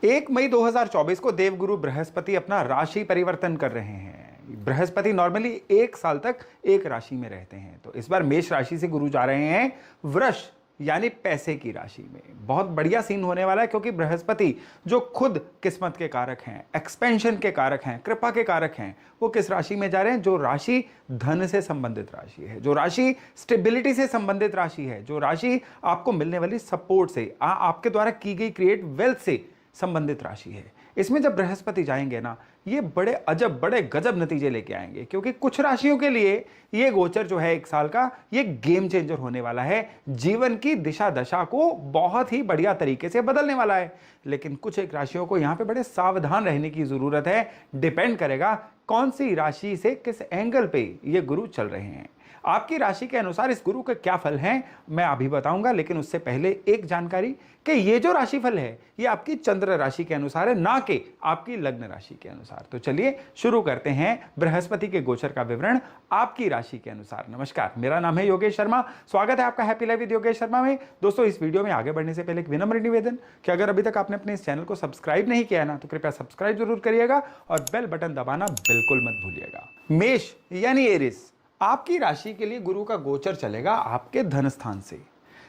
1 मई 2024 को देवगुरु बृहस्पति अपना राशि परिवर्तन कर रहे हैं। बृहस्पति नॉर्मली 1 साल तक एक राशि में रहते हैं, तो इस बार मेष राशि से गुरु जा रहे हैं वृष यानी पैसे की राशि में। बहुत बढ़िया सीन होने वाला है, क्योंकि बृहस्पति जो खुद किस्मत के कारक हैं, एक्सपेंशन के कारक हैं, कृपा के कारक हैं, वो किस राशि में जा रहे हैं? जो राशि धन से संबंधित राशि है, जो राशि स्टेबिलिटी से संबंधित राशि है, जो राशि आपको मिलने वाली सपोर्ट से, आपके द्वारा की गई क्रिएट वेल्थ से संबंधित राशि है। इसमें जब बृहस्पति जाएंगे ना, ये बड़े अजब बड़े गजब नतीजे लेके आएंगे, क्योंकि कुछ राशियों के लिए ये गोचर जो है 1 साल का, ये गेम चेंजर होने वाला है। जीवन की दिशा दशा को बहुत ही बढ़िया तरीके से बदलने वाला है। लेकिन कुछ एक राशियों को यहां पे बड़े सावधान रहने की जरूरत है। डिपेंड करेगा कौन सी राशि से किस एंगल पे ये गुरु चल रहे हैं। आपकी राशि के अनुसार इस गुरु के क्या फल हैं मैं अभी बताऊंगा, लेकिन उससे पहले एक जानकारी कि ये जो राशिफल है ये आपकी चंद्र राशि के अनुसार है, ना कि आपकी लग्न राशि के अनुसार। तो चलिए शुरू करते हैं बृहस्पति के गोचर का विवरण आपकी राशि के अनुसार। नमस्कार, मेरा नाम है योगेश शर्मा। स्वागत है आपका happy life with Yogesh Sharma में। दोस्तों, इस वीडियो में आगे बढ़ने से पहले एक विनम्र निवेदन कि अगर अभी तक आपने अपने इस चैनल को सब्सक्राइब नहीं किया है ना, तो कृपया सब्सक्राइब जरूर करिएगा और बेल बटन दबाना बिल्कुल मत भूलिएगा। मेष यानी एरिस, आपकी राशि के लिए गुरु का गोचर चलेगा आपके धन स्थान से।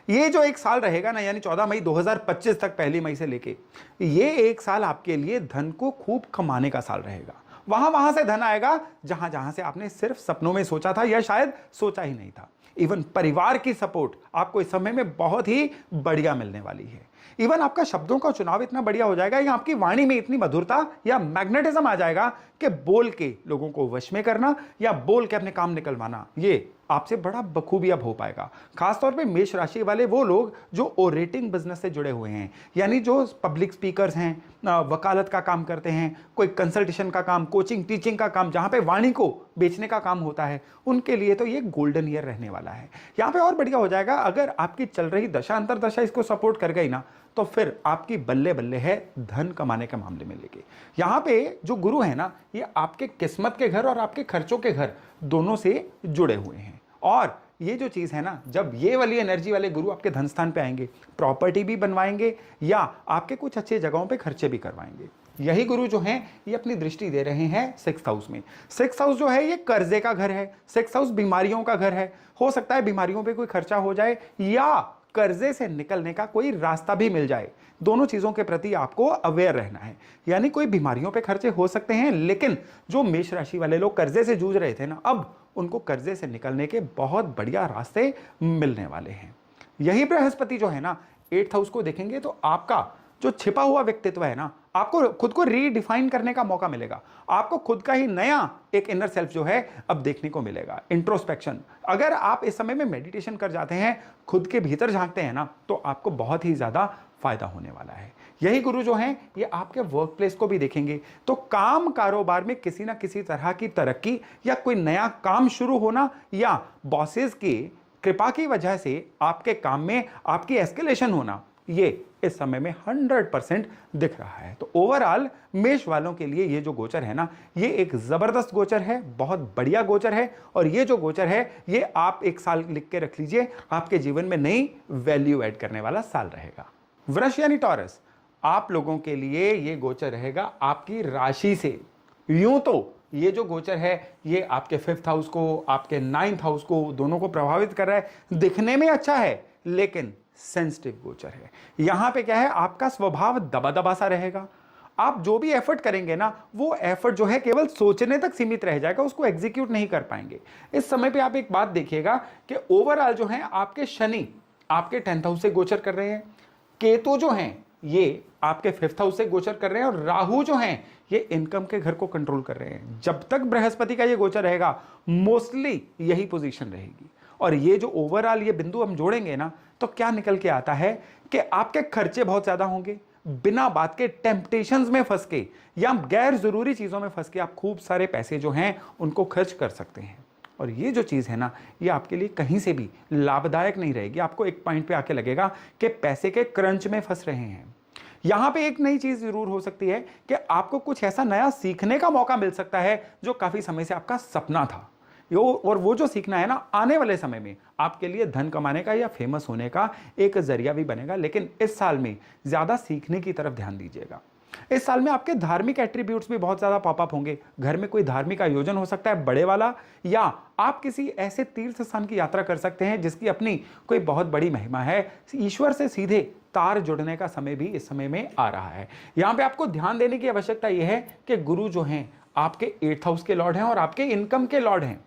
ये जो 1 साल रहेगा ना, यानी 14 मई 2025 तक 1 मई से लेके, ये 1 साल आपके लिए धन को खूब कमाने का साल रहेगा। वहां से धन आएगा जहां जहां से आपने सिर्फ सपनों में सोचा था या शायद सोचा ही नहीं था। इवन परिवार की सपोर्ट आपको इस समय में बहुत ही बढ़िया मिलने वाली है। इवन आपका शब्दों का चुनाव इतना बढ़िया हो जाएगा या आपकी वाणी में इतनी मधुरता या मैग्नेटिज्म आ जाएगा कि बोल के लोगों को वश में करना या बोल के अपने काम निकलवाना, ये आपसे बड़ा बखूबी अब हो पाएगा। खासतौर पे मेष राशि वाले वो लोग जो ओरेटिंग बिजनेस से जुड़े हुए हैं, यानी जो पब्लिक स्पीकर्स हैं, वकालत का काम करते हैं, कोई कंसल्टेशन का काम, कोचिंग टीचिंग का काम, जहां पे वाणी को बेचने का काम होता है, उनके लिए तो ये गोल्डन ईयर रहने वाला है। यहाँ पे और बढ़िया हो जाएगा, अगर आपकी चल रही दशा अंतरदशा इसको सपोर्ट कर गई ना, तो फिर आपकी बल्ले बल्ले है धन कमाने के मामले में लेके। यहाँ पे जो गुरु है ना, ये आपके किस्मत के घर और आपके खर्चों के घर दोनों से जुड़े हुए हैं। और ये जो चीज है ना, जब ये वाली एनर्जी वाले गुरु आपके धन स्थान पे आएंगे, प्रॉपर्टी भी बनवाएंगे या आपके कुछ अच्छे जगहों पे खर्चे भी करवाएंगे। यही गुरु जो हैं ये अपनी दृष्टि दे रहे हैं 6th हाउस में। 6th हाउस जो है ये कर्जे का घर है। 6th हाउस बीमारियों का घर है। हो सकता है बीमारियों पे कोई खर्चा हो जाए या कर्जे से निकलने का कोई रास्ता भी मिल जाए। दोनों चीजों के प्रति आपको अवेयर रहना है। यानी कोई बीमारियों पे खर्चे हो सकते हैं, लेकिन जो मेष राशि वाले लोग कर्जे से जूझ रहे थे ना, अब उनको कर्जे से निकलने के बहुत बढ़िया रास्ते मिलने वाले हैं। यही बृहस्पति जो है ना, 8th हाउस को देखेंगे तो आपका जो छिपा हुआ व्यक्तित्व है ना, आपको खुद को रीडिफाइन करने का मौका मिलेगा। आपको खुद का ही नया एक इनर सेल्फ जो है अब देखने को मिलेगा। इंट्रोस्पेक्शन, अगर आप इस समय में मेडिटेशन कर जाते हैं, खुद के भीतर झांकते हैं ना, तो आपको बहुत ही ज्यादा फायदा होने वाला है। यही गुरु जो हैं ये आपके वर्क प्लेस को भी देखेंगे, तो काम कारोबार में किसी ना किसी तरह की तरक्की या कोई नया काम शुरू होना या बॉसेस की कृपा की वजह से आपके काम में आपकी एस्केलेशन होना, ये इस समय में 100% दिख रहा है। तो ओवरऑल मेष वालों के लिए ये जो गोचर है ना, ये एक जबरदस्त गोचर है, बहुत बढ़िया गोचर है। और ये जो गोचर है ये आप 1 साल लिख के रख लीजिए, आपके जीवन में नई वैल्यू ऐड करने वाला साल रहेगा। वृष यानी टॉरस, आप लोगों के लिए ये गोचर रहेगा आपकी राशि से। यूं तो ये जो गोचर है ये आपके 5th हाउस को, आपके 9th हाउस को, दोनों को प्रभावित कर रहा है। दिखने में अच्छा है, लेकिन सेंसिटिव गोचर है। यहां पे क्या है, आपका स्वभाव दबा दबा सा रहेगा। आप जो भी एफर्ट करेंगे ना, वो एफर्ट जो है केवल सोचने तक सीमित रह जाएगा, उसको एग्जीक्यूट नहीं कर पाएंगे। इस समय पे आप एक बात देखिएगा कि ओवरऑल जो है आपके शनि आपके 10th हाउस से गोचर कर रहे हैं, केतु जो हैं ये आपके 5th हाउस से गोचर कर रहे हैं, और राहु जो हैं ये इनकम के घर को कंट्रोल कर रहे हैं। जब तक बृहस्पति का ये गोचर रहेगा, मोस्टली यही पोजीशन रहेगी। और ये जो ओवरऑल ये बिंदु हम जोड़ेंगे ना, तो क्या निकल के आता है कि आपके खर्चे बहुत ज्यादा होंगे। बिना बात के टेम्पटेशंस में फंस के या गैर जरूरी चीजों में फंस के आप खूब सारे पैसे जो हैं उनको खर्च कर सकते हैं। और ये जो चीज है ना, ये आपके लिए कहीं से भी लाभदायक नहीं रहेगी। आपको एक पॉइंट पे आके लगेगा कि पैसे के क्रंच में फंस रहे हैं। यहां पे एक नई चीज जरूर हो सकती है कि आपको कुछ ऐसा नया सीखने का मौका मिल सकता है जो काफी समय से आपका सपना था। और वो जो सीखना है ना, आने वाले समय में आपके लिए धन कमाने का या फेमस होने का एक जरिया भी बनेगा। लेकिन इस साल में ज्यादा सीखने की तरफ ध्यान दीजिएगा। इस साल में आपके धार्मिक एट्रीब्यूट्स भी बहुत ज्यादा पॉपअप होंगे। घर में कोई धार्मिक आयोजन हो सकता है बड़े वाला, या आप किसी ऐसे तीर्थ स्थान की यात्रा कर सकते हैं जिसकी अपनी कोई बहुत बड़ी महिमा है। ईश्वर से सीधे तार जुड़ने का समय भी इस समय में आ रहा है। यहां पे आपको ध्यान देने की आवश्यकता यह है कि गुरु जो हैं आपके 8th हाउस के लॉर्ड हैं और आपके इनकम के लॉर्ड हैं।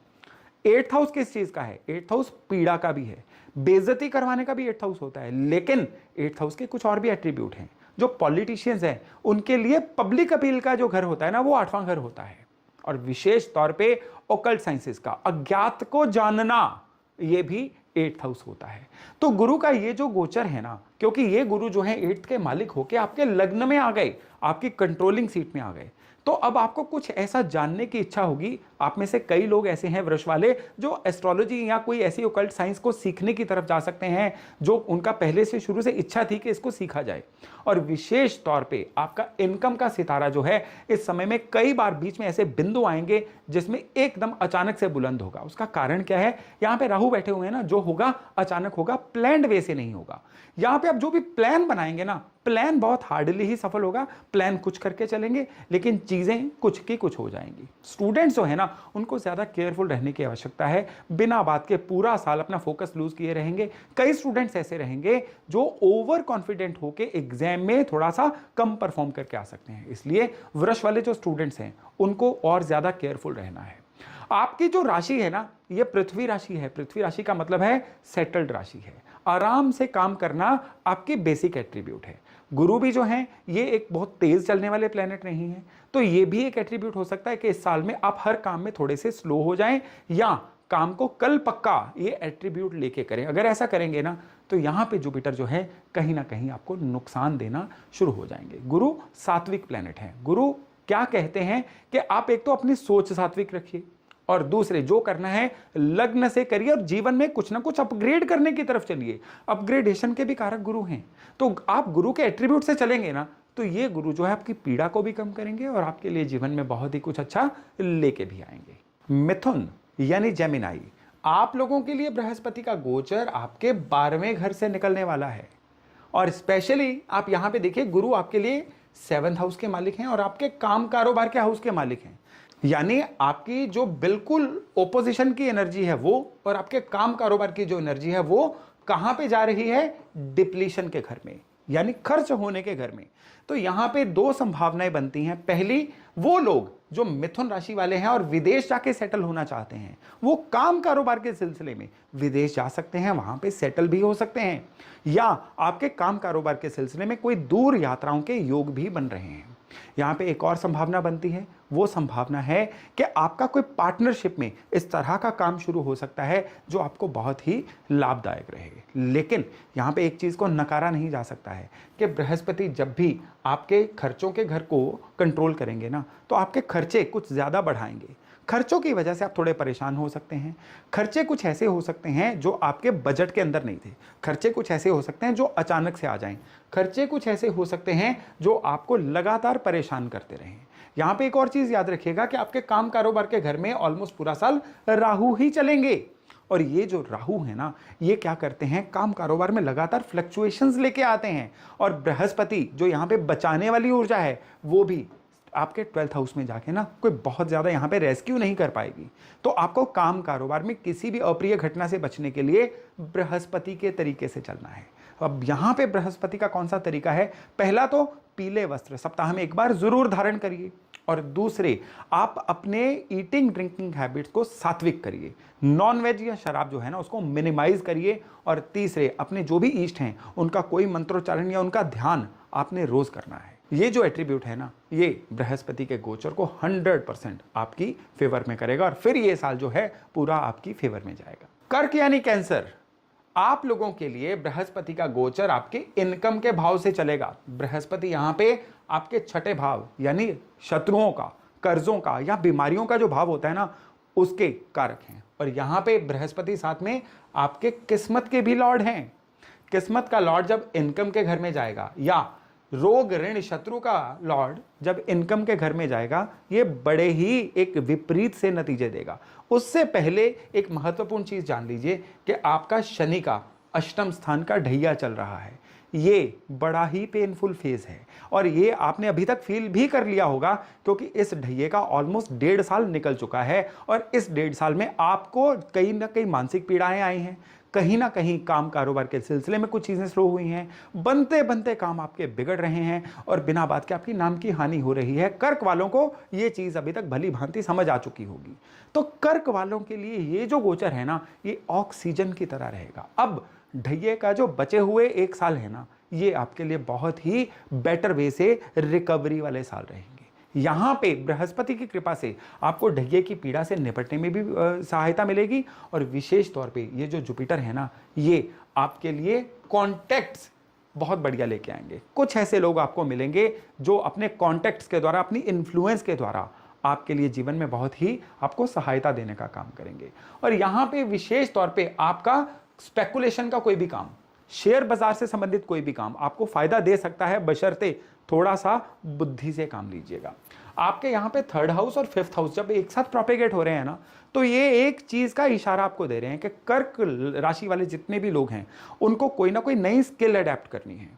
8th हाउस किस चीज का है? 8th हाउस पीड़ा का भी है, बेइज्जती करवाने का भी 8th हाउस होता है। लेकिन 8th हाउस के कुछ और भी एट्रीब्यूट हैं। जो पॉलिटिशियंस हैं उनके लिए पब्लिक अपील का जो घर होता है ना, वो 8वां घर होता है। और विशेष तौर पे ओकल्ट साइंसेस का, अज्ञात को जानना, ये भी 8th हाउस होता है। तो गुरु का ये जो गोचर है ना, क्योंकि ये गुरु जो है 8th के मालिक होके आपके लग्न में आ गए, आपकी कंट्रोलिंग सीट में आ गए, तो अब आपको कुछ ऐसा जानने की इच्छा होगी। आप में से कई लोग ऐसे हैं वृष वाले जो एस्ट्रोलॉजी या कोई ऐसी ओकल्ट साइंस को सीखने की तरफ जा सकते हैं, जो उनका पहले से शुरू से इच्छा थी कि इसको सीखा जाए। और विशेष तौर पे आपका इनकम का सितारा जो है इस समय में कई बार बीच में ऐसे बिंदु आएंगे जिसमें एकदम अचानक से बुलंद होगा। उसका कारण क्या है? यहां पे राहु बैठे हुए हैं ना, जो होगा अचानक होगा, प्लान्ड वे से नहीं होगा। यहां पे आप जो भी प्लान बनाएंगे ना, प्लान बहुत हार्डली ही सफल होगा। प्लान कुछ करके चलेंगे लेकिन चीजें कुछ की कुछ हो जाएंगी। स्टूडेंट्स जो है ना, उनको ज्यादा केयरफुल रहने की आवश्यकता है। बिना बात के पूरा साल अपना फोकस लूज किए रहेंगे। कई स्टूडेंट्स ऐसे रहेंगे जो ओवर कॉन्फिडेंट होकर एग्जाम में थोड़ा सा कम परफॉर्म करके आ सकते हैं। इसलिए वृष वाले जो स्टूडेंट्स हैं उनको और ज्यादा केयरफुल रहना है। आपकी जो राशि है ना, ये पृथ्वी राशि है। पृथ्वी राशि का मतलब है सेटल्ड राशि है। आराम से काम करना आपकी बेसिक एट्रीब्यूट है। गुरु भी जो है ये एक बहुत तेज चलने वाले प्लेनेट नहीं है, तो ये भी एक एट्रीब्यूट हो सकता है कि इस साल में आप हर काम में थोड़े से स्लो हो जाएं, या काम को कल पक्का ये एट्रीब्यूट लेके करें। अगर ऐसा करेंगे ना, तो यहां पे जुपिटर जो है कहीं ना कहीं आपको नुकसान देना शुरू हो जाएंगे। गुरु सात्विक प्लेनेट है। गुरु क्या कहते हैं कि आप एक तो अपनी सोच सात्विक रखिए, और दूसरे जो करना है लग्न से करिए, और जीवन में कुछ ना कुछ अपग्रेड करने की तरफ चलिए। अपग्रेडेशन के भी कारक गुरु हैं। तो आप गुरु के एट्रीब्यूट से चलेंगे ना, तो ये गुरु जो है आपकी पीड़ा को भी कम करेंगे और आपके लिए जीवन में बहुत ही कुछ अच्छा लेके भी आएंगे। मिथुन यानी जेमिनाई, आप लोगों के लिए बृहस्पति का गोचर आपके 12वें घर से निकलने वाला है। और स्पेशली आप यहां पे देखिए, गुरु आपके लिए 7th हाउस के मालिक हैं और आपके काम कारोबार के हाउस के मालिक हैं। यानी आपकी जो बिल्कुल ओपोजिशन की एनर्जी है वो, और आपके काम कारोबार की जो एनर्जी है वो कहां पे जा रही है? डिप्लीशन के घर में, यानी खर्च होने के घर में। तो यहां पे दो संभावनाएं बनती हैं। पहली, वो लोग जो मिथुन राशि वाले हैं और विदेश जाके सेटल होना चाहते हैं, वो काम कारोबार के सिलसिले में विदेश जा सकते हैं, वहां पे सेटल भी हो सकते हैं, या आपके काम कारोबार के सिलसिले में कोई दूर यात्राओं के योग भी बन रहे हैं। यहां पे एक और संभावना बनती है, वो संभावना है कि आपका कोई पार्टनरशिप में इस तरह का काम शुरू हो सकता है जो आपको बहुत ही लाभदायक रहे। लेकिन यहां पे एक चीज को नकारा नहीं जा सकता है कि बृहस्पति जब भी आपके खर्चों के घर को कंट्रोल करेंगे ना, तो आपके खर्चे कुछ ज्यादा बढ़ाएंगे। खर्चों की वजह से आप थोड़े परेशान हो सकते हैं। खर्चे कुछ ऐसे हो सकते हैं जो आपके बजट के अंदर नहीं थे। खर्चे कुछ ऐसे हो सकते हैं जो अचानक से आ जाएं। खर्चे कुछ ऐसे हो सकते हैं जो आपको लगातार परेशान करते रहें। यहां पे एक और चीज याद रखिएगा कि आपके काम कारोबार के घर में ऑलमोस्ट पूरा साल राहु ही चलेंगे। और ये जो राहु है ना, ये क्या करते हैं? काम कारोबार में लगातार फ्लक्चुएशंस लेके आते हैं। और बृहस्पति जो यहां पे बचाने वाली ऊर्जा है, वो भी आपके 12th हाउस में जाके ना कोई बहुत ज्यादा यहां पे रेस्क्यू नहीं कर पाएगी। तो आपको काम कारोबार में किसी भी अप्रिय घटना से बचने के लिए बृहस्पति के तरीके से चलना है। अब यहां पे बृहस्पति का कौन सा तरीका है? पहला तो पीले वस्त्र सप्ताह में एक बार जरूर धारण करिए, और दूसरे, आप अपने ईटिंग ड्रिंकिंग हैबिट्स को सात्विक करिए। नॉन वेज या शराब जो है ना, उसको मिनिमाइज करिए। और तीसरे, अपने जो भी इष्ट हैं उनका कोई मंत्रोच्चारण या उनका ध्यान आपने रोज करना है। ये जो एट्रीब्यूट है ना, ये बृहस्पति के गोचर को 100% आपकी फेवर में करेगा, और फिर ये साल जो है पूरा आपकी फेवर में जाएगा। कर्क यानी कैंसर, आप लोगों के लिए बृहस्पति का गोचर आपके इनकम के भाव से चलेगा। बृहस्पति यहां पे आपके 6ठे भाव यानी शत्रुओं का, कर्जों का या बीमारियों का जो भाव होता है ना, उसके कारक हैं। और यहां पे बृहस्पति साथ में आपके किस्मत के भी लॉर्ड हैं। किस्मत का लॉर्ड जब इनकम के घर में जाएगा, या रोग ऋण शत्रु का लॉर्ड जब इनकम के घर में जाएगा, ये बड़े ही एक विपरीत से नतीजे देगा। उससे पहले एक महत्वपूर्ण चीज जान लीजिए कि आपका शनि का अष्टम स्थान का ढैया चल रहा है। ये बड़ा ही पेनफुल फेज है और ये आपने अभी तक फील भी कर लिया होगा, क्योंकि इस ढैये का ऑलमोस्ट 1.5 साल निकल चुका है और इस 1.5 साल में आपको कहीं ना कहीं मानसिक पीड़ाएं आई हैं, कहीं ना कहीं काम कारोबार के सिलसिले में कुछ चीजें स्लो हुई हैं, बनते बनते काम आपके बिगड़ रहे हैं और बिना बात के आपकी नाम की हानि हो रही है। कर्क वालों को ये चीज अभी तक भली भांति समझ आ चुकी होगी। तो कर्क वालों के लिए ये जो गोचर है ना, ये ऑक्सीजन की तरह रहेगा। अब ढैये का जो बचे हुए 1 साल है ना, ये आपके लिए बहुत ही बेटर वे से रिकवरी वाले साल रहेंगे। यहां पे बृहस्पति की कृपा से आपको ढैये की पीड़ा से निपटने में भी सहायता मिलेगी और विशेष तौर पे ये जो जुपिटर है ना, ये आपके लिए कॉन्टैक्ट्स बहुत बढ़िया लेके आएंगे। कुछ ऐसे लोग आपको मिलेंगे जो अपने कॉन्टैक्ट्स के द्वारा, अपनी इन्फ्लुएंस के द्वारा आपके लिए जीवन में बहुत ही आपको सहायता देने का काम करेंगे। और यहां पे विशेष तौर पे आपका स्पेकुलेशन का कोई भी काम, शेयर बाजार से संबंधित कोई भी काम आपको फायदा दे सकता है, बशर्ते थोड़ा सा बुद्धि से काम लीजिएगा। आपके यहाँ पे 3rd हाउस और 5th हाउस जब एक साथ प्रोपेगेट हो रहे हैं ना, तो ये एक चीज का इशारा आपको दे रहे हैं कि कर्क राशि वाले जितने भी लोग हैं उनको कोई ना कोई नई स्किल अडेप्ट करनी है।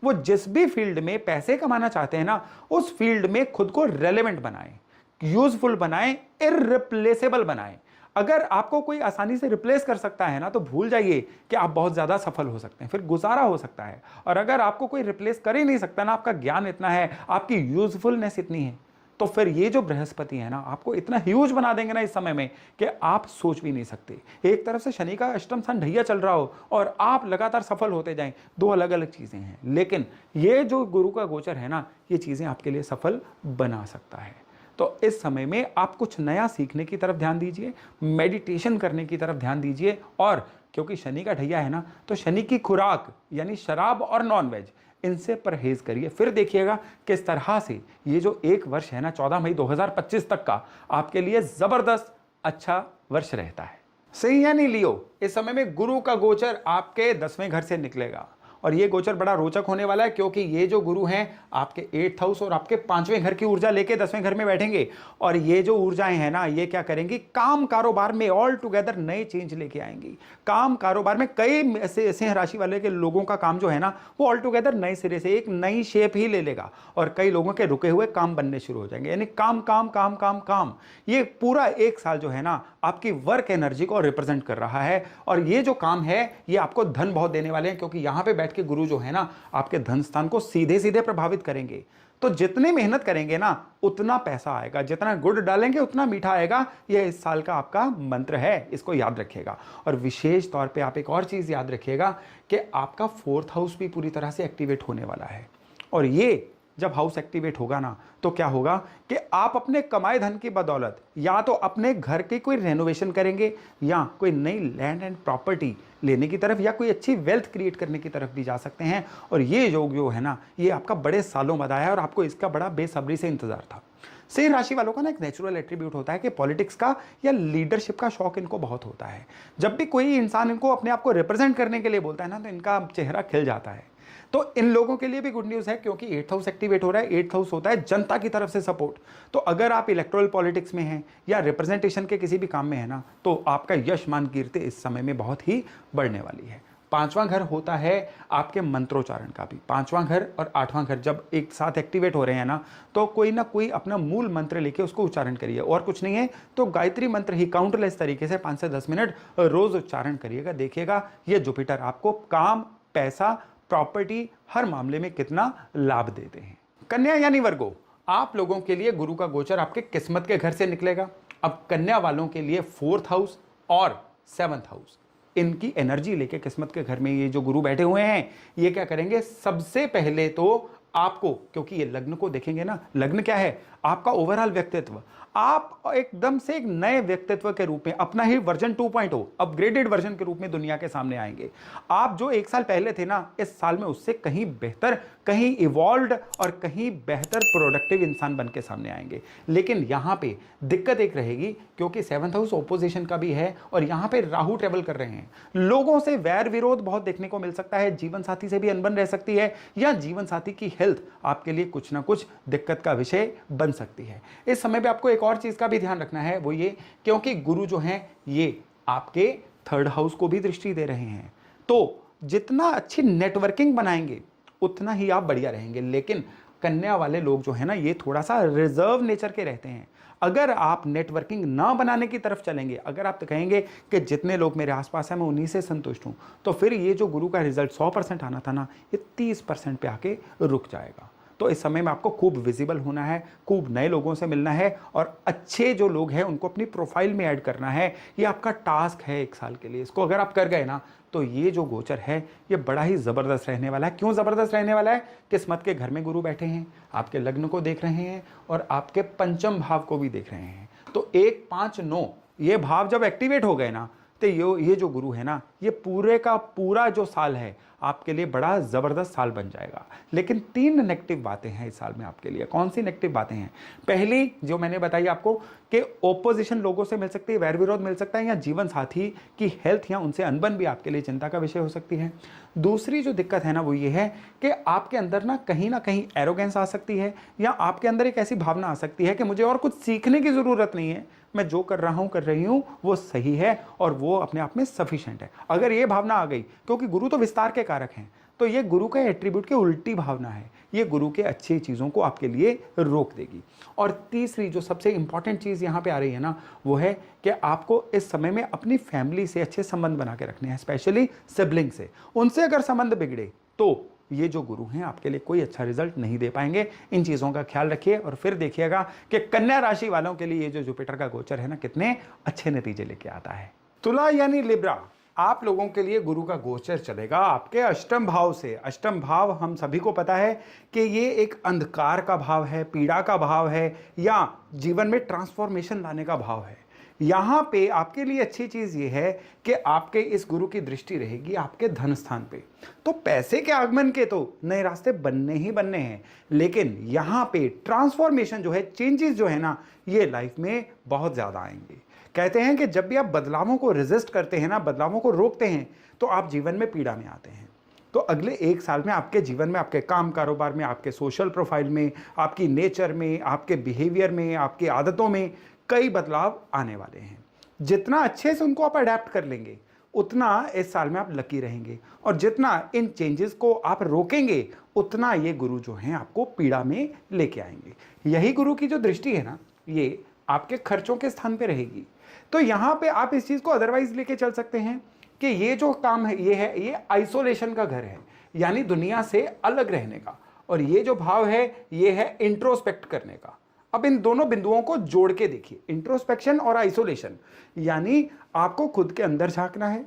वो जिस भी फील्ड में पैसे कमाना चाहते हैं ना, उस फील्ड में खुद को रेलेवेंट बनाएं, यूजफुल बनाएं, इररिप्लेसेबल बनाएं। अगर आपको कोई आसानी से रिप्लेस कर सकता है ना, तो भूल जाइए कि आप बहुत ज्यादा सफल हो सकते हैं, फिर गुजारा हो सकता है। और अगर आपको कोई रिप्लेस कर ही नहीं सकता ना, आपका ज्ञान इतना है, आपकी यूजफुलनेस इतनी है, तो फिर ये जो बृहस्पति है ना, आपको इतना ह्यूज बना देंगे ना इस समय में कि आप सोच भी नहीं सकते। एक तरफ से शनि का अष्टम स्थान ढैया चल रहा हो और आप लगातार सफल होते जाएं, दो अलग अलग चीजें हैं। लेकिन ये जो गुरु का गोचर है ना, ये चीजें आपके लिए सफल बना सकता है। तो इस समय में आप कुछ नया सीखने की तरफ ध्यान दीजिए, मेडिटेशन करने की तरफ ध्यान दीजिए। और क्योंकि शनि का ढैया है ना, तो शनि की खुराक यानी शराब और नॉनवेज, इनसे परहेज करिए। फिर देखिएगा किस तरह से ये जो 1 वर्ष है ना, 14 मई 2025 तक का आपके लिए जबरदस्त अच्छा वर्ष रहता है। सही है नहीं लियो, इस समय में गुरु का गोचर आपके 10वें घर से निकलेगा और ये गोचर बड़ा रोचक होने वाला है, क्योंकि ये जो गुरु हैं आपके 8th हाउस और आपके 5वें घर की ऊर्जा लेके 10वें घर में बैठेंगे। और ये जो ऊर्जाएं हैं ना, ये क्या करेंगी, काम कारोबार में ऑल टुगेदर नए चेंज लेके आएंगी। काम कारोबार में कई ऐसे सिंह राशि वाले के लोगों का काम जो है ना, वो ऑल टुगेदर नए सिरे से एक नई शेप ही ले लेगा और कई लोगों के रुके हुए काम बनने शुरू हो जाएंगे। यानी काम काम काम काम काम, ये पूरा 1 साल जो है ना, आपकी वर्क एनर्जी को रिप्रेजेंट कर रहा है। और ये जो काम है, ये आपको धन बहुत देने वाले हैं, क्योंकि यहां पे बैठ के गुरु जो है ना, आपके धन स्थान को सीधे सीधे प्रभावित करेंगे। तो जितनी मेहनत करेंगे ना, उतना पैसा आएगा, जितना गुड़ डालेंगे उतना मीठा आएगा। यह इस साल का आपका मंत्र है, इसको याद रखिएगा। और विशेष तौर पे आप एक और चीज याद रखिएगा कि आपका 4th हाउस भी पूरी तरह से एक्टिवेट होने वाला है। और ये जब हाउस एक्टिवेट होगा ना, तो क्या होगा कि आप अपने कमाए धन की बदौलत या तो अपने घर की कोई रेनोवेशन करेंगे, या कोई नई लैंड एंड प्रॉपर्टी लेने की तरफ, या कोई अच्छी वेल्थ क्रिएट करने की तरफ भी जा सकते हैं। और ये योग जो है ना, ये आपका बड़े सालों बाद आया है और आपको इसका बड़ा बेसब्री से इंतजार था। सिंह राशि वालों का ना एक नेचुरल एट्रीब्यूट होता है कि पॉलिटिक्स का या लीडरशिप का शौक इनको बहुत होता है। जब भी कोई इंसान इनको अपने आप को रिप्रेजेंट करने के लिए बोलता है ना, तो इनका चेहरा खिल जाता है। तो इन लोगों के लिए भी गुड न्यूज़ है, क्योंकि 8th हाउस एक्टिवेट हो रहा है। 8th हाउस होता है जनता की तरफ से सपोर्ट। तो अगर आप इलेक्टोरल पॉलिटिक्स में हैं या रिप्रेजेंटेशन के किसी भी काम में है ना, तो आपका यश मान कीर्ति इस समय में बहुत ही बढ़ने वाली है। 5वां घर होता है आपके मंत्रोच्चारण का भी। 5वां घर और 8वां घर जब एक साथ एक्टिवेट हो रहे हैं ना, तो कोई ना कोई अपना मूल मंत्र लेके उसको उच्चारण करिए। और कुछ नहीं है तो गायत्री मंत्र ही काउंटलेस तरीके से 5 से 10 मिनट रोज उच्चारण करिएगा। देखिएगा ये जुपिटर आपको काम, पैसा, प्रॉपर्टी हर मामले में कितना लाभ देते हैं। कन्या यानी वर्गो, आप लोगों के लिए गुरु का गोचर आपके किस्मत के घर से निकलेगा। अब कन्या वालों के लिए 4th हाउस और 7th हाउस, इनकी एनर्जी लेके किस्मत के घर में ये जो गुरु बैठे हुए हैं, ये क्या करेंगे, सबसे पहले तो आपको, क्योंकि ये लग्न को देखेंगे ना, लग्न क्या है, आपका ओवरऑल व्यक्तित्व। आप एकदम से एक नए व्यक्तित्व के रूप में, अपना ही वर्जन 2.0 अपग्रेडेड वर्जन के रूप में दुनिया के सामने आएंगे। आप जो 1 साल पहले थे ना, इस साल में उससे कहीं बेहतर, कहीं इवॉल्व्ड और कहीं बेहतर प्रोडक्टिव इंसान बन के सामने आएंगे। लेकिन यहाँ पे दिक्कत एक रहेगी, क्योंकि 7th हाउस ओपोजिशन का भी है और यहाँ पे राहु ट्रेवल कर रहे हैं। लोगों से वैर विरोध बहुत देखने को मिल सकता है, जीवन साथी से भी अनबन रह सकती है, या जीवन साथी की हेल्थ आपके लिए कुछ ना कुछ दिक्कत का विषय बन सकती है। इस समय पे आपको एक और चीज का भी ध्यान रखना है, वो ये, क्योंकि गुरु जो हैं ये आपके 3rd हाउस को भी दृष्टि दे रहे हैं। तो जितना अच्छी नेटवर्किंग बनाएंगे उतना ही आप बढ़िया रहेंगे। लेकिन कन्या वाले लोग जो है ना, ये थोड़ा सा रिजर्व नेचर के रहते हैं। अगर आप नेटवर्किंग ना बनाने की तरफ चलेंगे, अगर आप तो कहेंगे कि जितने लोग मेरे आसपास हैं मैं उन्हीं से संतुष्ट हूं, तो फिर ये जो गुरु का रिजल्ट 100% आना था ना, ये 30% पे आके रुक जाएगा। तो इस समय में आपको खूब विजिबल होना है, खूब नए लोगों से मिलना है और अच्छे जो लोग हैं उनको अपनी प्रोफाइल में ऐड करना है। ये आपका टास्क है 1 साल के लिए। इसको अगर आप कर गए ना, तो ये जो गोचर है ये बड़ा ही ज़बरदस्त रहने वाला है। क्यों ज़बरदस्त रहने वाला है? किस्मत के घर में गुरु बैठे हैं, आपके लग्न को देख रहे हैं और आपके पंचम भाव को भी देख रहे हैं। तो 1, 5, 9 ये भाव जब एक्टिवेट हो गए ना, तो ये जो गुरु है ना, ये पूरे का पूरा जो साल है आपके लिए बड़ा ज़बरदस्त साल बन जाएगा। लेकिन 3 नेगेटिव बातें हैं इस साल में आपके लिए। कौन सी नेगेटिव बातें हैं? पहली जो मैंने बताई आपको कि ओपोजिशन लोगों से मिल सकती है, वैर विरोध मिल सकता है, या जीवन साथी की हेल्थ या उनसे अनबन भी आपके लिए चिंता का विषय हो सकती है। दूसरी जो दिक्कत है ना, वो ये है कि आपके अंदर ना कहीं एरोगेंस आ सकती है, या आपके अंदर एक ऐसी भावना आ सकती है कि मुझे और कुछ सीखने की ज़रूरत नहीं है, मैं जो कर रहा हूं कर रही हूं वो सही है और वो अपने आप में सफिशिएंट है। अगर ये भावना आ गई, क्योंकि गुरु तो विस्तार के कारक हैं, तो ये गुरु के एट्रीब्यूट की उल्टी भावना है, ये गुरु के अच्छी चीज़ों को आपके लिए रोक देगी। और तीसरी जो सबसे इंपॉर्टेंट चीज़ यहाँ पे आ रही है ना, वो है कि आपको इस समय में अपनी फैमिली से अच्छे संबंध बना के रखने हैं, स्पेशली सिबलिंग से। उनसे अगर संबंध बिगड़े तो ये जो गुरु हैं आपके लिए कोई अच्छा रिजल्ट नहीं दे पाएंगे। इन चीज़ों का ख्याल रखिए और फिर देखिएगा कि कन्या राशि वालों के लिए ये जो जुपिटर का गोचर है ना, कितने अच्छे नतीजे लेके आता है। तुला यानी लिब्रा, आप लोगों के लिए गुरु का गोचर चलेगा आपके अष्टम भाव से। अष्टम भाव हम सभी को पता है कि ये एक अंधकार का भाव है, पीड़ा का भाव है, या जीवन में ट्रांसफॉर्मेशन लाने का भाव है। यहाँ पे आपके लिए अच्छी चीज़ ये है कि आपके इस गुरु की दृष्टि रहेगी आपके धन स्थान पे, तो पैसे के आगमन के तो नए रास्ते बनने ही बनने हैं। लेकिन यहाँ पे ट्रांसफॉर्मेशन जो है, चेंजेस जो है ना, ये लाइफ में बहुत ज़्यादा आएंगे। कहते हैं कि जब भी आप बदलावों को रेजिस्ट करते हैं ना, बदलावों को रोकते हैं, तो आप जीवन में पीड़ा में आते हैं। तो अगले 1 साल में आपके जीवन में, आपके काम कारोबार में, आपके सोशल प्रोफाइल में, आपकी नेचर में, आपके बिहेवियर में, आपकी आदतों में कई बदलाव आने वाले हैं। जितना अच्छे से उनको आप अडेप्ट कर लेंगे, उतना इस साल में आप लकी रहेंगे, और जितना इन चेंजेस को आप रोकेंगे, उतना ये गुरु जो हैं आपको पीड़ा में लेके आएंगे। यही गुरु की जो दृष्टि है ना, ये आपके खर्चों के स्थान पे रहेगी। तो यहाँ पे आप इस चीज़ को अदरवाइज लेके चल सकते हैं कि ये जो काम है, ये आइसोलेशन का घर है, यानी दुनिया से अलग रहने का, और ये जो भाव है ये है इंट्रोस्पेक्ट करने का। अब इन दोनों बिंदुओं को जोड़ के देखिए, इंट्रोस्पेक्शन और आइसोलेशन, यानी आपको खुद के अंदर झांकना है,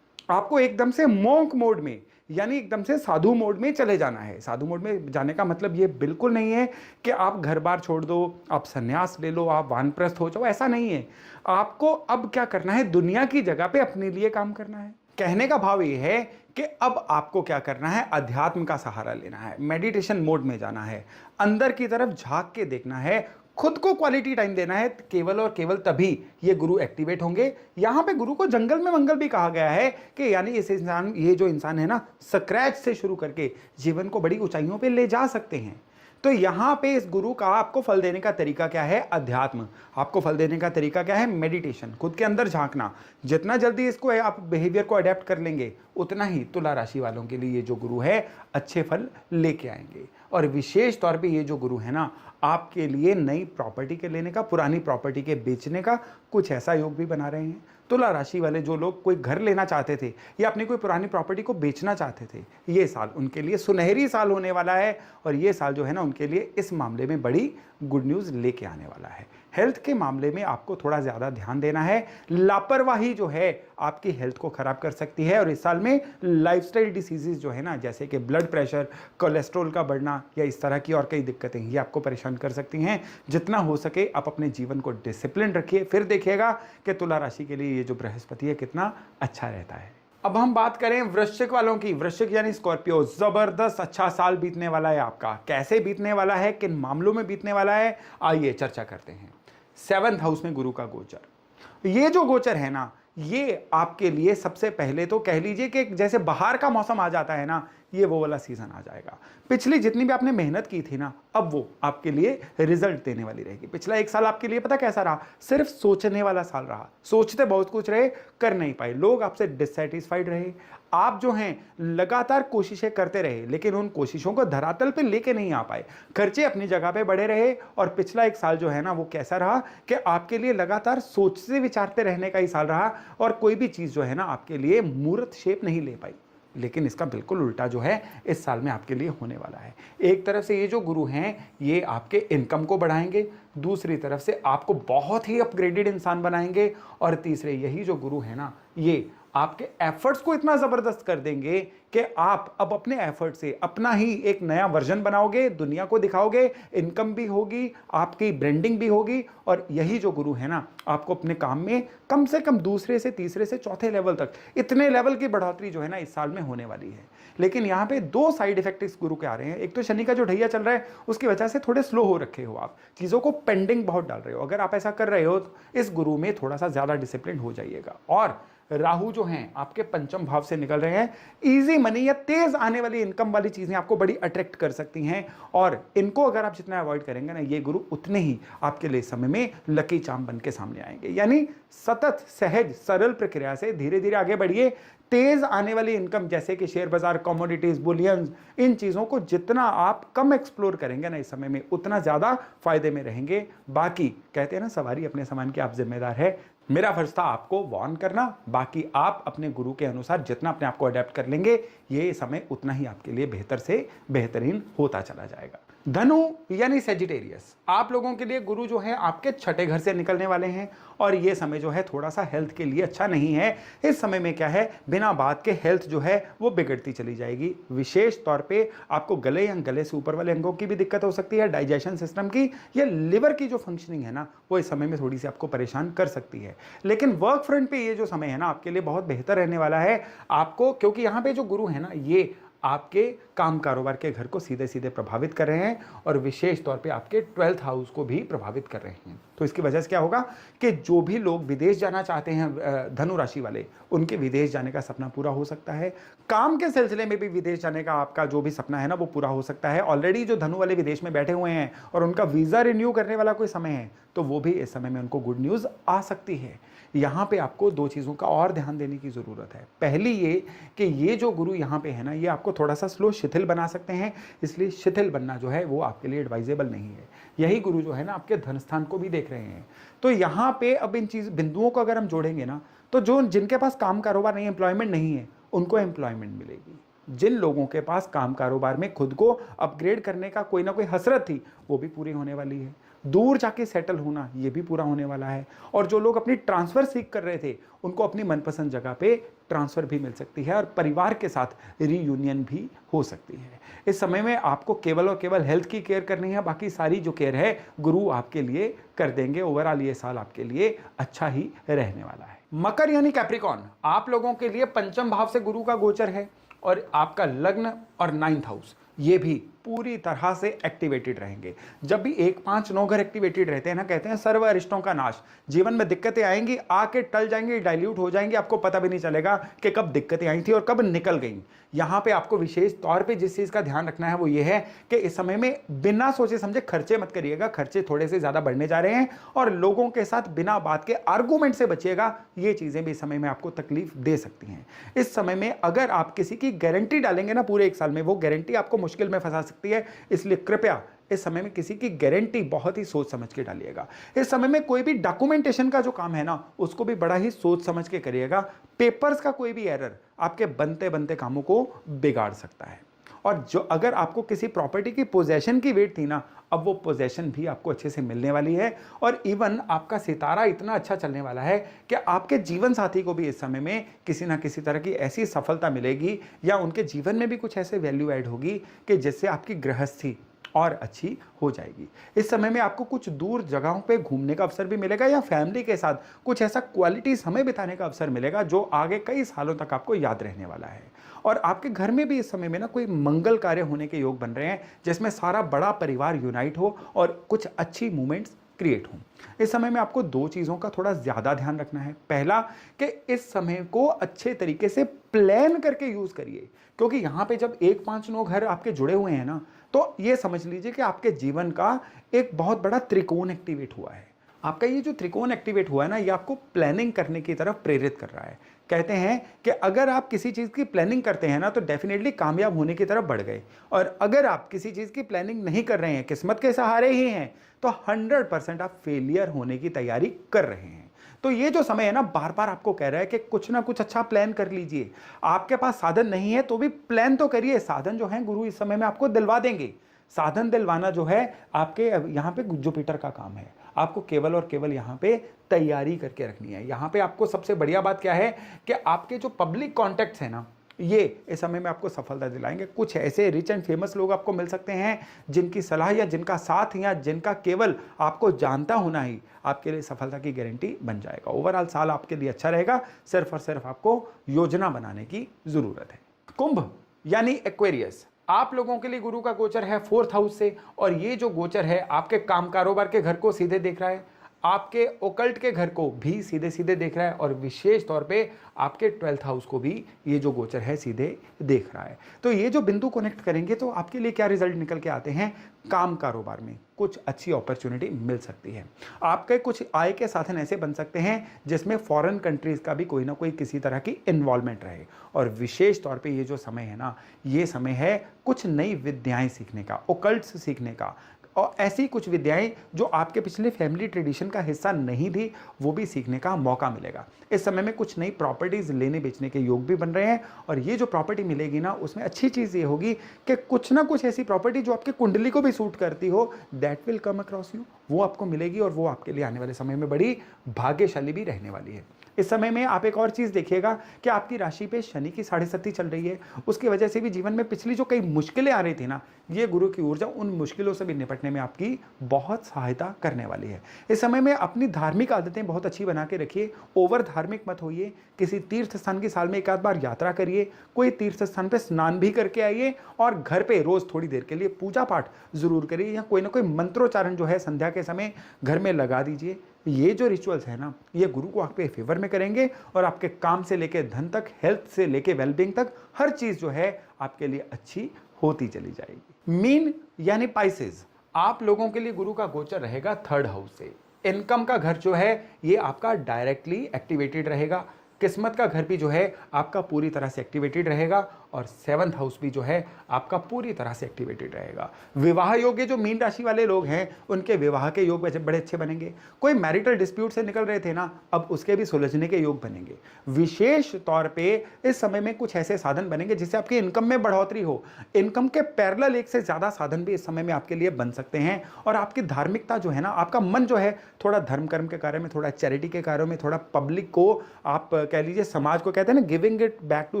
आपको एकदम से मॉन्क मोड में, यानी एकदम से साधु मोड में चले जाना है। साधु मोड में जाने का मतलब ये बिल्कुल नहीं है कि आप घर बार छोड़ दो, आप संन्यास ले लो, आप वानप्रस्थ हो जाओ, ऐसा नहीं है। आपको अब क्या करना है, दुनिया की जगह पे अपने लिए काम करना है। कहने का भाव ये है कि अब आपको क्या करना है, अध्यात्म का सहारा लेना है, मेडिटेशन मोड में जाना है, अंदर की तरफ झांक के देखना है, खुद को क्वालिटी टाइम देना है। केवल और केवल तभी ये गुरु एक्टिवेट होंगे। यहां पे गुरु को जंगल में मंगल भी कहा गया है कि यानी ये जो इंसान है ना, स्क्रैच से शुरू करके जीवन को बड़ी ऊंचाइयों पे ले जा सकते हैं। तो यहां पे इस गुरु का आपको फल देने का तरीका क्या है, अध्यात्म। आपको फल देने का तरीका क्या है, मेडिटेशन, खुद के अंदर झांकना। जितना जल्दी इसको आप बिहेवियर को अडेप्ट कर लेंगे, उतना ही तुला राशि वालों के लिए ये जो गुरु है अच्छे फल लेके आएंगे। और विशेष तौर पे ये जो गुरु है ना, आपके लिए नई प्रॉपर्टी के लेने का, पुरानी प्रॉपर्टी के बेचने का कुछ ऐसा योग भी बना रहे हैं। तुला राशि वाले जो लोग कोई घर लेना चाहते थे या अपनी कोई पुरानी प्रॉपर्टी को बेचना चाहते थे, ये साल उनके लिए सुनहरी साल होने वाला है। और ये साल जो है ना, उनके लिए इस मामले में बड़ी गुड न्यूज़ लेके आने वाला है। हेल्थ के मामले में आपको थोड़ा ज़्यादा ध्यान देना है। लापरवाही जो है आपकी हेल्थ को ख़राब कर सकती है। और इस साल में लाइफस्टाइल डिसीजेज जो है ना, जैसे कि ब्लड प्रेशर, कोलेस्ट्रॉल का बढ़ना या इस तरह की और कई दिक्कतें, ये आपको परेशान कर सकती हैं। जितना हो सके आप अपने जीवन को डिसिप्लिन रखिए, फिर देखिएगा कि तुला राशि के लिए ये जो बृहस्पति है कितना अच्छा रहता है। अब हम बात करें वृश्चिक वालों की। वृश्चिक यानी स्कॉर्पियो, जबरदस्त अच्छा साल बीतने वाला है आपका। कैसे बीतने वाला है, किन मामलों में बीतने वाला है, आइए चर्चा करते हैं। 7th हाउस में गुरु का गोचर, ये जो गोचर है ना, ये आपके लिए सबसे पहले तो कह लीजिए कि जैसे बाहर का मौसम आ जाता है ना, ये वो वाला सीजन आ जाएगा। पिछली जितनी भी आपने मेहनत की थी ना, अब वो आपके लिए रिजल्ट देने वाली रहेगी। पिछला एक साल आपके लिए पता कैसा रहा? सिर्फ सोचने वाला साल रहा। सोचते बहुत कुछ रहे, कर नहीं पाए, लोग आपसे डिससेटिस्फाइड रहे। आप जो हैं लगातार कोशिशें करते रहे, लेकिन उन कोशिशों को धरातल पे लेके नहीं आ पाए। खर्चे अपनी जगह पे बढ़े रहे, और पिछला एक साल जो है ना वो कैसा रहा कि आपके लिए लगातार सोचते विचारते रहने का ही साल रहा, और कोई भी चीज जो है ना आपके लिए मूर्त शेप नहीं ले पाई। लेकिन इसका बिल्कुल उल्टा जो है इस साल में आपके लिए होने वाला है। एक तरफ से ये जो गुरु हैं ये आपके इनकम को बढ़ाएंगे, दूसरी तरफ से आपको बहुत ही अपग्रेडेड इंसान बनाएंगे, और तीसरे यही जो गुरु है ना ये आपके एफर्ट्स को इतना जबरदस्त कर देंगे कि आप अब अपने एफर्ट से अपना ही एक नया वर्जन बनाओगे, दुनिया को दिखाओगे, इनकम भी होगी, आपकी ब्रांडिंग भी होगी, और यही जो गुरु है ना आपको अपने काम में कम से कम दूसरे से तीसरे से चौथे लेवल तक इतने लेवल की बढ़ोतरी जो है ना इस साल में होने वाली है। लेकिन यहाँ पे दो साइड इफेक्ट इस गुरु के आ रहे हैं। एक तो शनि का जो ढैया चल रहा है उसकी वजह से थोड़े स्लो हो रखे हो, आप चीज़ों को पेंडिंग बहुत डाल रहे हो। अगर आप ऐसा कर रहे हो तो इस गुरु में थोड़ा सा ज़्यादा डिसिप्लिन हो जाइएगा। और राहु जो हैं आपके पंचम भाव से निकल रहे हैं, इजी मनी या तेज आने वाली इनकम वाली चीजें आपको बड़ी अट्रैक्ट कर सकती हैं, और इनको अगर आप जितना अवॉइड करेंगे ना ये गुरु उतने ही आपके लिए समय में लकी चार्म बन के सामने आएंगे। यानी सतत सहज सरल प्रक्रिया से धीरे धीरे आगे बढ़िए। तेज आने वाली इनकम जैसे कि शेयर बाजार, कमोडिटीज, बुलियंस, इन चीजों को जितना आप कम एक्सप्लोर करेंगे ना इस समय में उतना ज्यादा फायदे में रहेंगे। बाकी कहते हैं ना सवारी अपने सामान की आप जिम्मेदार है, मेरा फर्ज था आपको वार्न करना, बाकी आप अपने गुरु के अनुसार जितना अपने आप को अडेप्ट कर लेंगे ये समय उतना ही आपके लिए बेहतर से बेहतरीन होता चला जाएगा। धनु यानी सेजिटेरियस, आप लोगों के लिए गुरु जो है आपके छठे घर से निकलने वाले हैं, और ये समय जो है थोड़ा सा हेल्थ के लिए अच्छा नहीं है। इस समय में क्या है, बिना बात के हेल्थ जो है वो बिगड़ती चली जाएगी। विशेष तौर पे आपको गले या गले से ऊपर वाले अंगों की भी दिक्कत हो सकती है, डाइजेशन सिस्टम की या लिवर की जो फंक्शनिंग है ना वो इस समय में थोड़ी सी आपको परेशान कर सकती है। लेकिन वर्क फ्रंट पे ये जो समय है ना आपके लिए बहुत बेहतर रहने वाला है आपको, क्योंकि यहाँ पे जो गुरु है ना ये आपके काम कारोबार के घर को सीधे सीधे प्रभावित कर रहे हैं, और विशेष तौर पे आपके 12th हाउस को भी प्रभावित कर रहे हैं। तो इसकी वजह से क्या होगा कि जो भी लोग विदेश जाना चाहते हैं धनु राशि वाले, उनके विदेश जाने का सपना पूरा हो सकता है। काम के सिलसिले में भी विदेश जाने का आपका जो भी सपना है ना वो पूरा हो सकता है। ऑलरेडी जो धनु वाले विदेश में बैठे हुए हैं और उनका वीजा रिन्यू करने वाला कोई समय है तो वो भी इस समय में उनको गुड न्यूज आ सकती है। यहाँ पे आपको दो चीज़ों का और ध्यान देने की ज़रूरत है। पहली ये कि ये जो गुरु यहाँ पे है ना ये आपको थोड़ा सा स्लो शिथिल बना सकते हैं, इसलिए शिथिल बनना जो है वो आपके लिए एडवाइजेबल नहीं है। यही गुरु जो है ना आपके धन स्थान को भी देख रहे हैं, तो यहाँ पे अब इन चीज़ बिंदुओं को अगर हम जोड़ेंगे ना तो जो जिनके पास काम कारोबार नहीं, एम्प्लॉयमेंट नहीं है, उनको एम्प्लॉयमेंट मिलेगी। जिन लोगों के पास काम कारोबार में खुद को अपग्रेड करने का कोई ना कोई हसरत थी वो भी पूरी होने वाली है। दूर जाके सेटल होना ये भी पूरा होने वाला है, और जो लोग अपनी ट्रांसफ़र सीख कर रहे थे उनको अपनी मनपसंद जगह पे ट्रांसफ़र भी मिल सकती है, और परिवार के साथ रीयूनियन भी हो सकती है। इस समय में आपको केवल और केवल हेल्थ की केयर करनी है, बाकी सारी जो केयर है गुरु आपके लिए कर देंगे। ओवरऑल ये साल आपके लिए अच्छा ही रहने वाला है। मकर यानी कैप्रिकॉर्न, आप लोगों के लिए पंचम भाव से गुरु का गोचर है, और आपका लग्न और 9th हाउस ये भी पूरी तरह से एक्टिवेटेड रहेंगे। जब भी 1, 5, 9 घर एक्टिवेटेड रहते हैं ना, कहते हैं सर्व अरिष्टों का नाश। जीवन में दिक्कतें आएंगी, आके टल जाएंगी, डाइल्यूट हो जाएंगी, आपको पता भी नहीं चलेगा कि कब दिक्कतें आई थी और कब निकल गई। यहाँ पे आपको विशेष तौर पे जिस चीज़ का ध्यान रखना है वो ये है कि इस समय में बिना सोचे समझे खर्चे मत करिएगा। खर्चे थोड़े से ज़्यादा बढ़ने जा रहे हैं, और लोगों के साथ बिना बात के आर्गूमेंट से बचिएगा। ये चीज़ें भी इस समय में आपको तकलीफ दे सकती हैं। इस समय में अगर आप किसी की गारंटी डालेंगे ना पूरे 1 साल में, वो गारंटी आपको मुश्किल में फंसा सकती है, इसलिए कृपया इस समय में किसी की गारंटी बहुत ही सोच समझ के डालिएगा। इस समय में कोई भी डॉक्यूमेंटेशन का जो काम है ना उसको भी बड़ा ही सोच समझ के करिएगा। पेपर्स का कोई भी एरर आपके बनते बनते कामों को बिगाड़ सकता है। और जो अगर आपको किसी प्रॉपर्टी की पोजेशन की वेट थी ना, अब वो पोजेशन भी आपको अच्छे से मिलने वाली है। और इवन आपका सितारा इतना अच्छा चलने वाला है कि आपके जीवन साथी को भी इस समय में किसी ना किसी तरह की ऐसी सफलता मिलेगी, या उनके जीवन में भी कुछ ऐसे वैल्यू ऐड होगी कि जिससे आपकी गृहस्थी और अच्छी हो जाएगी। इस समय में आपको कुछ दूर जगहों पे घूमने का अवसर भी मिलेगा, या फैमिली के साथ कुछ ऐसा क्वालिटी समय बिताने का अवसर मिलेगा जो आगे कई सालों तक आपको याद रहने वाला है। और आपके घर में भी इस समय में ना कोई मंगल कार्य होने के योग बन रहे हैं, जिसमें सारा बड़ा परिवार यूनाइट हो और कुछ अच्छी मूवमेंट्स क्रिएट हों। इस समय में आपको दो चीज़ों का थोड़ा ज़्यादा ध्यान रखना है। पहला कि इस समय को अच्छे तरीके से प्लान करके यूज़ करिए, क्योंकि यहाँ पे जब 1-5-9 घर आपके जुड़े हुए हैं ना, तो ये समझ लीजिए कि आपके जीवन का एक बहुत बड़ा त्रिकोण एक्टिवेट हुआ है। आपका ये जो त्रिकोण एक्टिवेट हुआ है ना, ये आपको प्लानिंग करने की तरफ प्रेरित कर रहा है। कहते हैं कि अगर आप किसी चीज़ की प्लानिंग करते हैं ना, तो डेफिनेटली कामयाब होने की तरफ बढ़ गए, और अगर आप किसी चीज़ की प्लानिंग नहीं कर रहे हैं, किस्मत के सहारे ही हैं, तो 100% आप फेलियर होने की तैयारी कर रहे हैं। तो ये जो समय है ना, बार बार आपको कह रहा है कि कुछ ना कुछ अच्छा प्लान कर लीजिए। आपके पास साधन नहीं है तो भी प्लान तो करिए। साधन जो है गुरु इस समय में आपको दिलवा देंगे। साधन दिलवाना जो है आपके यहाँ पे जुपिटर का काम है। आपको केवल और केवल यहाँ पे तैयारी करके रखनी है। यहाँ पे आपको सबसे बढ़िया बात क्या है कि आपके जो पब्लिक कॉन्टैक्ट्स हैं ना, ये इस समय में आपको सफलता दिलाएंगे। कुछ ऐसे रिच एंड फेमस लोग आपको मिल सकते हैं जिनकी सलाह या जिनका साथ या जिनका केवल आपको जानता होना ही आपके लिए सफलता की गारंटी बन जाएगा। ओवरऑल साल आपके लिए अच्छा रहेगा। सिर्फ और सिर्फ आपको योजना बनाने की जरूरत है। कुंभ यानी एक्वेरियस, आप लोगों के लिए गुरु का गोचर है 4th हाउस से, और ये जो गोचर है आपके काम कारोबार के घर को सीधे देख रहा है, आपके ओकल्ट के घर को भी सीधे सीधे देख रहा है, और विशेष तौर पे आपके 12th हाउस को भी ये जो गोचर है सीधे देख रहा है। तो ये जो बिंदु कनेक्ट करेंगे तो आपके लिए क्या रिजल्ट निकल के आते हैं? काम कारोबार में कुछ अच्छी अपॉर्चुनिटी मिल सकती है। आपके कुछ आय के साधन ऐसे बन सकते हैं जिसमें फॉरेन कंट्रीज का भी कोई ना कोई किसी तरह की इन्वॉल्वमेंट रहे। और विशेष तौर पे ये जो समय है ना, ये समय है कुछ नई विद्याएं सीखने का, ओकल्ट्स सीखने का, और ऐसी कुछ विद्याएं जो आपके पिछले फैमिली ट्रेडिशन का हिस्सा नहीं थी, वो भी सीखने का मौका मिलेगा। इस समय में कुछ नई प्रॉपर्टीज लेने बेचने के योग भी बन रहे हैं, और ये जो प्रॉपर्टी मिलेगी ना, उसमें अच्छी चीज़ ये होगी कि कुछ ना कुछ ऐसी प्रॉपर्टी जो आपके कुंडली को भी सूट करती हो, that will come across you, वो आपको मिलेगी, और वो आपके लिए आने वाले समय में बड़ी भाग्यशाली भी रहने वाली है। इस समय में आप एक और चीज़ देखिएगा कि आपकी राशि पे शनि की 7.5 चल रही है। उसकी वजह से भी जीवन में पिछली जो कई मुश्किलें आ रही थी ना, ये गुरु की ऊर्जा उन मुश्किलों से भी निपटने में आपकी बहुत सहायता करने वाली है। इस समय में अपनी धार्मिक आदतें बहुत अच्छी बना के रखिए। ओवर धार्मिक मत होइए। किसी तीर्थ स्थान की साल में एक आध बार यात्रा करिए, कोई तीर्थ स्थान पे स्नान भी करके आइए, और घर पे रोज थोड़ी देर के लिए पूजा पाठ जरूर करिए, या कोई ना कोई मंत्रोच्चारण जो है संध्या के समय घर में लगा दीजिए। ये जो रिचुअल्स है ना, ये गुरु को आपके फेवर में करेंगे, और आपके काम से लेके धन तक, हेल्थ से लेके वेलबींग तक, हर चीज जो है आपके लिए अच्छी होती चली जाएगी। मीन यानी पाइसेस, आप लोगों के लिए गुरु का गोचर रहेगा 3rd हाउस से। इनकम का घर जो है ये आपका डायरेक्टली एक्टिवेटेड रहेगा। किस्मत का घर भी जो है आपका पूरी तरह से एक्टिवेटेड रहेगा, और 7th हाउस भी जो है आपका पूरी तरह से एक्टिवेटेड रहेगा। विवाह योग्य जो मीन राशि वाले लोग हैं, उनके विवाह के योग बड़े अच्छे बनेंगे। कोई मैरिटल डिस्प्यूट से निकल रहे थे ना, अब उसके भी सुलझने के योग बनेंगे। विशेष तौर पे इस समय में कुछ ऐसे साधन बनेंगे जिससे आपकी इनकम में बढ़ोतरी हो। इनकम के पैरेलल एक से ज्यादा साधन भी इस समय में आपके लिए बन सकते हैं, और आपकी धार्मिकता जो है ना, आपका मन जो है थोड़ा धर्म कर्म के कार्य में, थोड़ा चैरिटी के कार्यों में, थोड़ा पब्लिक को आप कह लीजिए, समाज को कहते हैं ना, giving it back to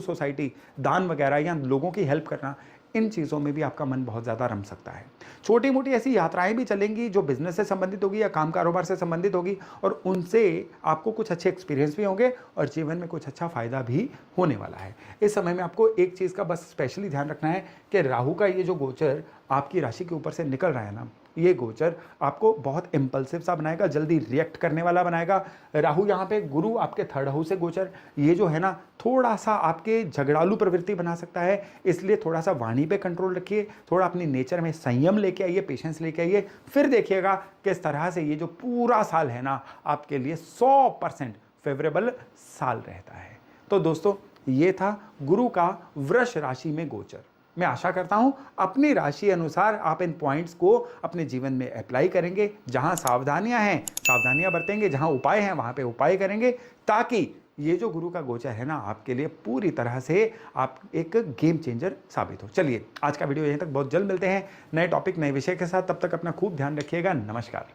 society, दान वगैरह या लोगों की हेल्प करना, इन चीज़ों में भी आपका मन बहुत ज़्यादा रम सकता है। छोटी मोटी ऐसी यात्राएं भी चलेंगी जो बिजनेस से संबंधित होगी या काम कारोबार से संबंधित होगी, और उनसे आपको कुछ अच्छे एक्सपीरियंस भी होंगे, और जीवन में कुछ अच्छा फायदा भी होने वाला है। इस समय में आपको एक चीज़ का बस स्पेशली ध्यान रखना है कि राहु का ये जो गोचर आपकी राशि के ऊपर से निकल रहा है ना, ये गोचर आपको बहुत इम्पल्सिव सा बनाएगा, जल्दी रिएक्ट करने वाला बनाएगा। राहु यहाँ पे गुरु आपके 3rd हाउस से गोचर, ये जो है ना, थोड़ा सा आपके झगड़ालू प्रवृत्ति बना सकता है, इसलिए थोड़ा सा वाणी पे कंट्रोल रखिए, थोड़ा अपनी नेचर में संयम लेके आइए, पेशेंस लेके आइए। फिर देखिएगा किस तरह से ये जो पूरा साल है ना, आपके लिए 100% फेवरेबल साल रहता है। तो दोस्तों, ये था गुरु का वृष राशि में गोचर। मैं आशा करता हूं अपनी राशि अनुसार आप इन पॉइंट्स को अपने जीवन में अप्लाई करेंगे। जहां सावधानियां हैं सावधानियां बरतेंगे, जहां उपाय हैं वहां पे उपाय करेंगे, ताकि ये जो गुरु का गोचर है ना, आपके लिए पूरी तरह से आप एक गेम चेंजर साबित हो। चलिए, आज का वीडियो यहीं तक, बहुत जल्द मिलते हैं नए टॉपिक नए विषय के साथ। तब तक अपना खूब ध्यान रखिएगा। नमस्कार।